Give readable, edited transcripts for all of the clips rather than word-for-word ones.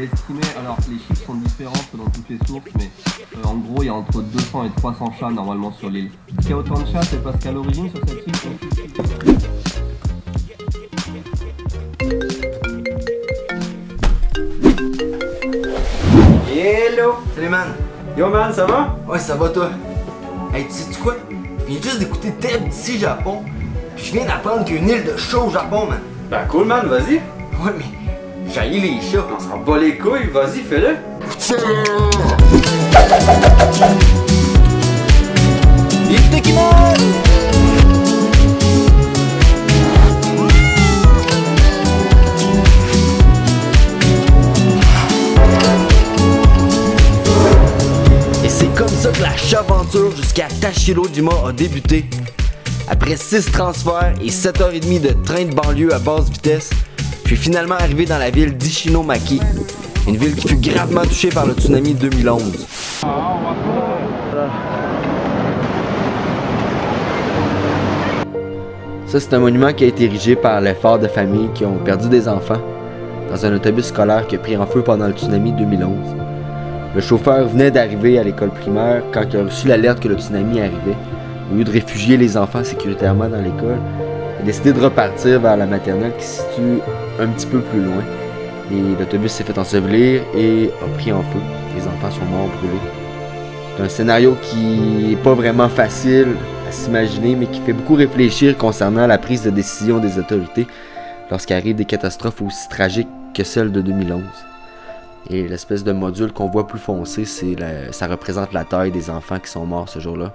j'ai estimé, alors les chiffres sont différents selon toutes les sources, mais en gros il y a entre 200 et 300 chats normalement sur l'île. S'il y a autant de chats, c'est parce qu'à l'origine sur cette île, Hello! Salut man! Yo man, ça va? Ouais, ça va toi? Hey, tu sais-tu quoi? Je viens juste d'écouter Teb d'ici Japon, puis je viens d'apprendre qu'il y a une île de chats au Japon, man. Ben cool man, vas-y. Ouais, mais j'haïs les chats. On s'en bat les couilles, vas-y, fais-le. Et c'est comme ça que la chaventure jusqu'à Tashirojima a débuté. Après 6 transferts et 7h30 de train de banlieue à basse vitesse, je suis finalement arrivé dans la ville d'Ishinomaki, une ville qui fut gravement touchée par le tsunami 2011. Ça, c'est un monument qui a été érigé par l'effort de familles qui ont perdu des enfants dans un autobus scolaire qui a pris en feu pendant le tsunami 2011. Le chauffeur venait d'arriver à l'école primaire quand il a reçu l'alerte que le tsunami arrivait. Au lieu de réfugier les enfants sécuritairement dans l'école, il a décidé de repartir vers la maternelle qui se situe un petit peu plus loin. Et l'autobus s'est fait ensevelir et a pris en feu. Les enfants sont morts brûlés. C'est un scénario qui n'est pas vraiment facile à s'imaginer, mais qui fait beaucoup réfléchir concernant la prise de décision des autorités lorsqu'arrivent des catastrophes aussi tragiques que celle de 2011. Et l'espèce de module qu'on voit plus foncé, ça représente la taille des enfants qui sont morts ce jour-là.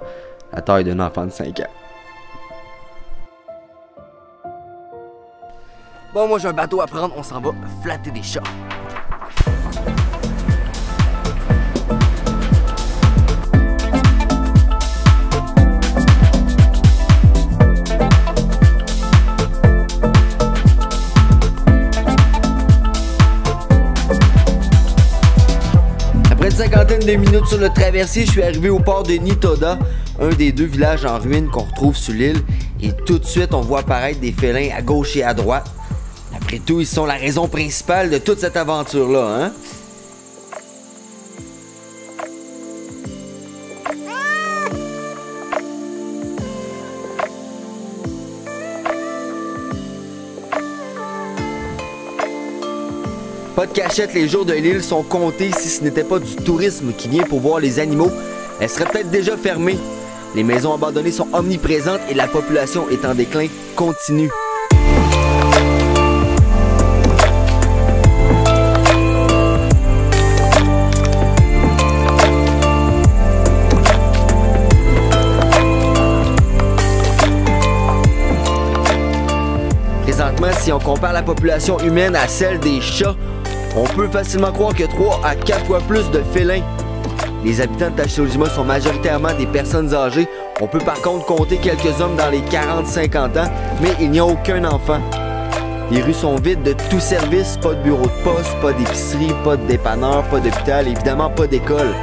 La taille d'un enfant de 5 ans. Bon, moi j'ai un bateau à prendre, on s'en va flatter des chats. Après une cinquantaine de minutes sur le traversier, je suis arrivé au port de Nitoda, un des 2 villages en ruine qu'on retrouve sur l'île, et tout de suite on voit apparaître des félins à gauche et à droite. Après tout, ils sont la raison principale de toute cette aventure-là, hein? Pas de cachette, les jours de l'île sont comptés. Si ce n'était pas du tourisme qui vient pour voir les animaux, elle serait peut-être déjà fermée. Les maisons abandonnées sont omniprésentes et la population est en déclin continu. Présentement, si on compare la population humaine à celle des chats, on peut facilement croire qu'il y a 3 à 4 fois plus de félins. Les habitants de Tashirojima sont majoritairement des personnes âgées. On peut par contre compter quelques hommes dans les 40-50 ans, mais il n'y a aucun enfant. Les rues sont vides de tout service, pas de bureau de poste, pas d'épicerie, pas de dépanneur, pas d'hôpital, évidemment pas d'école.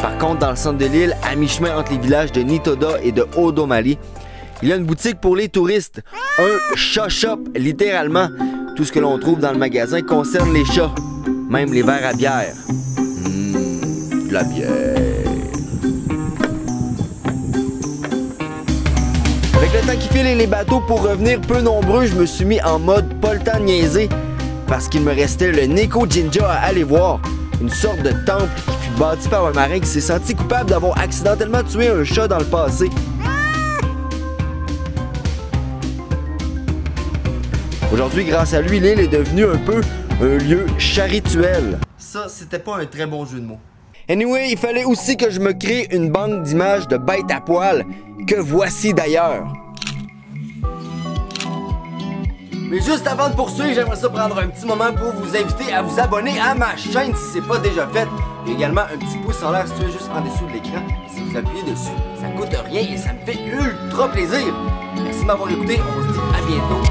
Par contre, dans le centre de l'île, à mi-chemin entre les villages de Nitoda et de Odomari, il y a une boutique pour les touristes, un chat shop littéralement. Tout ce que l'on trouve dans le magasin concerne les chats, même les verres à bière. De la bière. Avec le temps qui file et les bateaux pour revenir peu nombreux, je me suis mis en mode pas le temps de niaiser, parce qu'il me restait le Neko Jinja à aller voir, une sorte de temple qui fut bâti par un marin qui s'est senti coupable d'avoir accidentellement tué un chat dans le passé. Aujourd'hui, grâce à lui, l'île est devenue un peu un lieu charituel. Ça, c'était pas un très bon jeu de mots. Anyway, il fallait aussi que je me crée une banque d'images de bêtes à poil, que voici d'ailleurs. Mais juste avant de poursuivre, j'aimerais ça prendre un petit moment pour vous inviter à vous abonner à ma chaîne si c'est pas déjà fait. Il y a également un petit pouce en l'air situé juste en dessous de l'écran. Si vous appuyez dessus, ça coûte rien et ça me fait ultra plaisir. Merci de m'avoir écouté, on se dit à bientôt.